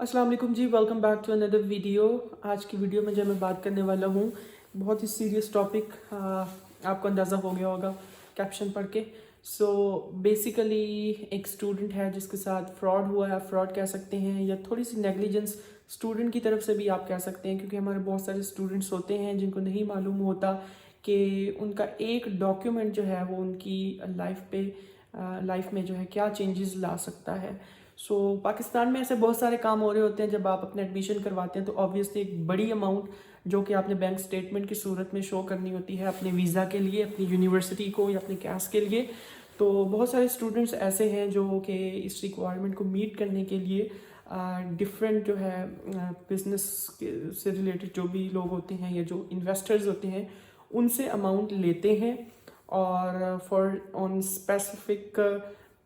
अस्सलाम वालेकुम जी, welcome back to another video. आज की वीडियो में जो मैं बात करने वाला हूँ, बहुत ही सीरियस टॉपिक, आपको अंदाज़ा हो गया होगा कैप्शन पढ़ के। सो बेसिकली एक स्टूडेंट है जिसके साथ फ्रॉड हुआ है, फ्रॉड कह सकते हैं, या थोड़ी सी नेग्लिजेंस स्टूडेंट की तरफ से भी आप कह सकते हैं, क्योंकि हमारे बहुत सारे स्टूडेंट्स होते हैं जिनको नहीं मालूम होता कि उनका एक डॉक्यूमेंट जो है वो उनकी लाइफ में जो है क्या चेंजेस ला सकता है। पाकिस्तान में ऐसे बहुत सारे काम हो रहे होते हैं। जब आप अपने एडमिशन करवाते हैं तो ऑब्वियसली एक बड़ी अमाउंट जो कि आपने बैंक स्टेटमेंट की सूरत में शो करनी होती है अपने वीज़ा के लिए, अपनी यूनिवर्सिटी को या अपने कैश के लिए। तो बहुत सारे स्टूडेंट्स ऐसे हैं जो कि इस रिक्वायरमेंट को मीट करने के लिए डिफरेंट जो है बिजनेस से रिलेटेड जो भी लोग होते हैं या जो इन्वेस्टर्स होते हैं उनसे अमाउंट लेते हैं और फॉर ऑन स्पेसिफिक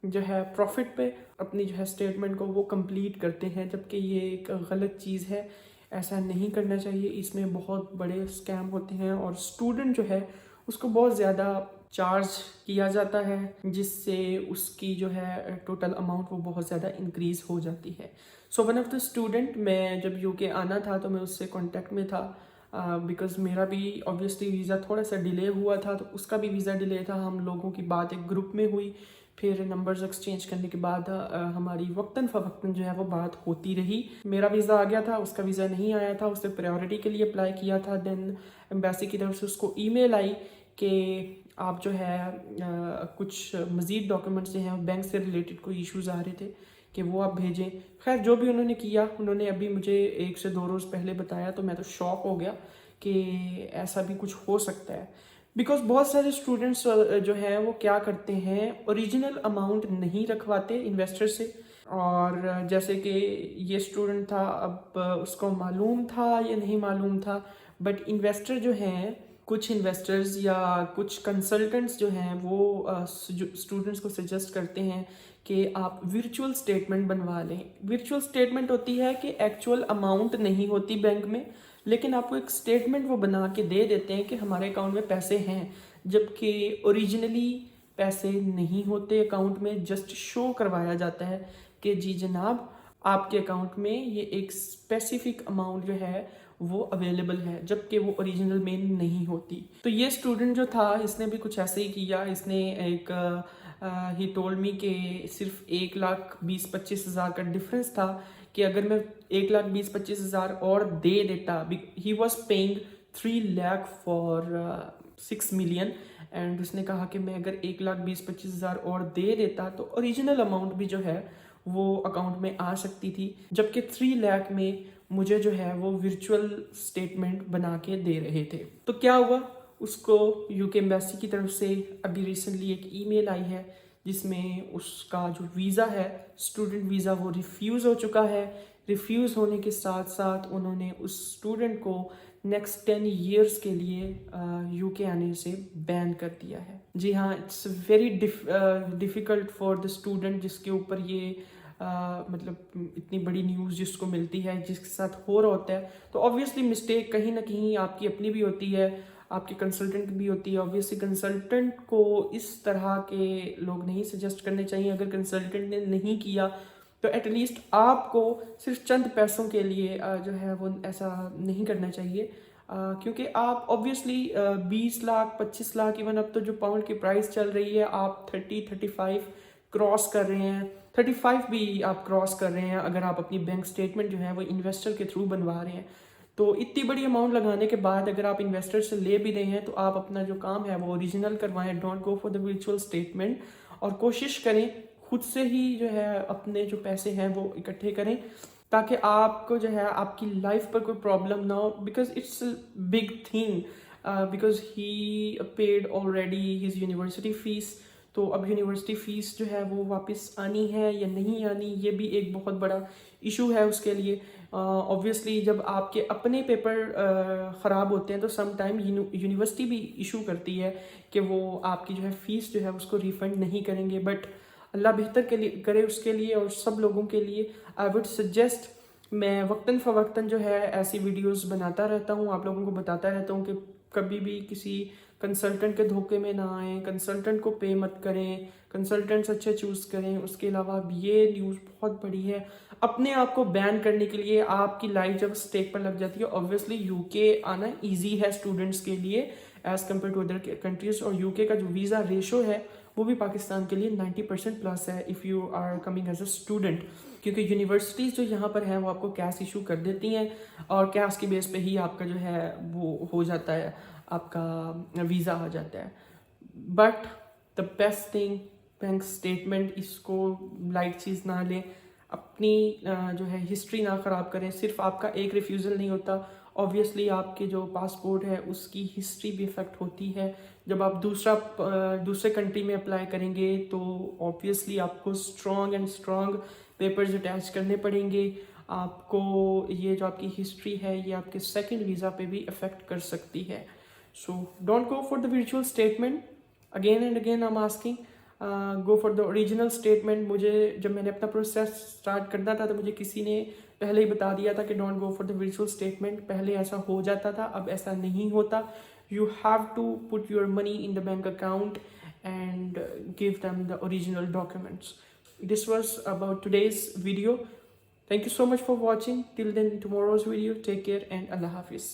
जो है प्रॉफिट पे अपनी जो है स्टेटमेंट को वो कंप्लीट करते हैं, जबकि ये एक गलत चीज़ है। ऐसा नहीं करना चाहिए। इसमें बहुत बड़े स्कैम होते हैं और स्टूडेंट जो है उसको बहुत ज़्यादा चार्ज किया जाता है, जिससे उसकी जो है टोटल अमाउंट वो बहुत ज़्यादा इंक्रीज़ हो जाती है। वन ऑफ द स्टूडेंट, मैं जब यूके आना था तो मैं उससे कांटेक्ट में था, बिकॉज़ मेरा भी ऑब्वियसली वीज़ा थोड़ा सा डिले हुआ था, तो उसका भी वीज़ा डिले था। हम लोगों की बात एक ग्रुप में हुई, फिर नंबर्स एक्सचेंज करने के बाद हमारी वक्तन फ़वक्तन जो है वो बात होती रही। मेरा वीज़ा आ गया था, उसका वीज़ा नहीं आया था। उसने प्रायोरिटी के लिए अप्लाई किया था। देन एम्बेसी की तरफ से उसको ईमेल आई कि आप जो है कुछ मज़ीद डॉक्यूमेंट्स जो हैं बैंक से रिलेटेड कोई इश्यूज़ आ रहे थे कि वो आप भेजें। खैर जो भी उन्होंने किया, उन्होंने अभी मुझे 1 से 2 रोज़ पहले बताया, तो मैं तो शॉक हो गया कि ऐसा भी कुछ हो सकता है। बिकॉज बहुत सारे स्टूडेंट्स जो हैं वो क्या करते हैं, ओरिजिनल अमाउंट नहीं रखवाते इन्वेस्टर से। और जैसे कि ये स्टूडेंट था, अब उसको मालूम था या नहीं मालूम था, बट इन्वेस्टर जो हैं, कुछ इन्वेस्टर्स या कुछ कंसल्टेंट्स जो हैं वो स्टूडेंट्स को सजेस्ट करते हैं कि आप वर्चुअल स्टेटमेंट बनवा लें। वर्चुअल स्टेटमेंट होती है कि एक्चुअल अमाउंट नहीं होती बैंक में, लेकिन आपको एक स्टेटमेंट वो बना के दे देते हैं कि हमारे अकाउंट में पैसे हैं, जबकि ओरिजिनली पैसे नहीं होते अकाउंट में। जस्ट शो करवाया जाता है कि जी जनाब, आपके अकाउंट में ये एक स्पेसिफिक अमाउंट जो है वो अवेलेबल है, जबकि वो ओरिजिनल में नहीं होती। तो ये स्टूडेंट जो था, इसने भी कुछ ऐसे ही किया। इसने एक ही टोल्ड मी कि सिर्फ 1,20,25,000 का डिफरेंस था कि अगर मैं 1,20,25,000 और दे देता, he was paying 3 lakh for 6 million. And उसने कहा कि मैं अगर 1,20,25,000 और दे देता तो ओरिजिनल अमाउंट भी जो है वो अकाउंट में आ सकती थी, जबकि 3 लाख में मुझे जो है वो वर्चुअल स्टेटमेंट बना के दे रहे थे। तो क्या हुआ, उसको यूके एम्बेसी की तरफ से अभी रिसेंटली एक ईमेल आई है जिसमें उसका जो वीज़ा है, स्टूडेंट वीज़ा, वो रिफ्यूज़ हो चुका है। रिफ्यूज़ होने के साथ साथ उन्होंने उस स्टूडेंट को नेक्स्ट 10 ईयर्स के लिए यूके आने से बैन कर दिया है। जी हाँ, it's very difficult for the student जिसके ऊपर ये मतलब इतनी बड़ी न्यूज़ जिसको मिलती है, जिसके साथ हो रहा होता है। तो ऑब्वियसली मिस्टेक कहीं ना कहीं आपकी अपनी भी होती है, आपके कंसल्टेंट भी होती है। ऑब्वियसली कंसल्टेंट को इस तरह के लोग नहीं सजेस्ट करने चाहिए। अगर कंसल्टेंट ने नहीं किया तो एटलीस्ट आपको सिर्फ चंद पैसों के लिए जो है वो ऐसा नहीं करना चाहिए, क्योंकि आप ऑब्वियसली 20 लाख 25 लाख, इवन अब तो जो पाउंड की प्राइस चल रही है, आप 30-35 क्रॉस कर रहे हैं, 35 भी आप क्रॉस कर रहे हैं अगर आप अपनी बैंक स्टेटमेंट जो है वो इन्वेस्टर के थ्रू बनवा रहे हैं। तो इतनी बड़ी अमाउंट लगाने के बाद अगर आप इन्वेस्टर से ले भी रहे हैं तो आप अपना जो काम है वो ओरिजिनल करवाएं। Don't go for the virtual statement, और कोशिश करें खुद से ही जो है अपने जो पैसे हैं वो इकट्ठे करें, ताकि आपको जो है आपकी लाइफ पर कोई प्रॉब्लम ना हो। Because it's big thing, because he paid already his university fees. तो अब यूनिवर्सिटी फ़ीस जो है वो वापस आनी है या नहीं आनी, ये भी एक बहुत बड़ा इशू है उसके लिए। ऑब्वियसली जब आपके अपने पेपर ख़राब होते हैं तो सम टाइम यूनिवर्सिटी भी इशू करती है कि वो आपकी जो है फ़ीस जो है उसको रिफ़ंड नहीं करेंगे। बट अल्लाह बेहतर के लिए करे उसके लिए और सब लोगों के लिए। आई वुड सजेस्ट, मैं वक्तन फ़वक्तन जो है ऐसी वीडियोस बनाता रहता हूँ, आप लोगों को बताता रहता हूँ कि कभी भी किसी कंसल्टेंट के धोखे में ना आए, कंसल्टेंट को पे मत करें, कंसल्टेंट्स अच्छे चूज़ करें। उसके अलावा अब ये न्यूज़ बहुत बड़ी है, अपने आप को बैन करने के लिए आपकी लाइफ जब स्टेक पर लग जाती है। ऑब्वियसली यूके आना ईजी है स्टूडेंट्स के लिए as compare to other countries, और यूके का जो वीज़ा रेशो है वो भी पाकिस्तान के लिए 90% प्लस है if you are coming as a student, क्योंकि यूनिवर्सिटीज़ जो यहाँ पर हैं वो आपको कैश इशू कर देती हैं और कैश के बेस पे ही आपका जो है वो हो जाता है, आपका वीज़ा आ जाता है। But the best thing bank statement, इसको लाइट चीज़ ना लें, अपनी जो है हिस्ट्री ना ख़राब करें। सिर्फ आपका एक रिफ्यूज़ल नहीं होता, ऑब्वियसली आपके जो पासपोर्ट है उसकी हिस्ट्री भी इफ़ेक्ट होती है। जब आप दूसरे कंट्री में अप्लाई करेंगे तो ऑब्वियसली आपको स्ट्रॉन्ग पेपर्स अटैच करने पड़ेंगे। आपको ये जो आपकी हिस्ट्री है ये आपके सेकंड वीज़ा पे भी इफ़ेक्ट कर सकती है। So don't go for the virtual statement, again and again I am asking, go for the original statement. मुझे जब मैंने अपना प्रोसेस स्टार्ट करना था तो मुझे किसी ने पहले ही बता दिया था कि don't go for the virtual statement. पहले ऐसा हो जाता था, अब ऐसा नहीं होता। You have to put your money in the bank account and give them the original documents. This was about today's video. Thank you so much for watching. Till then, tomorrow's video. Take care and Allah Hafiz.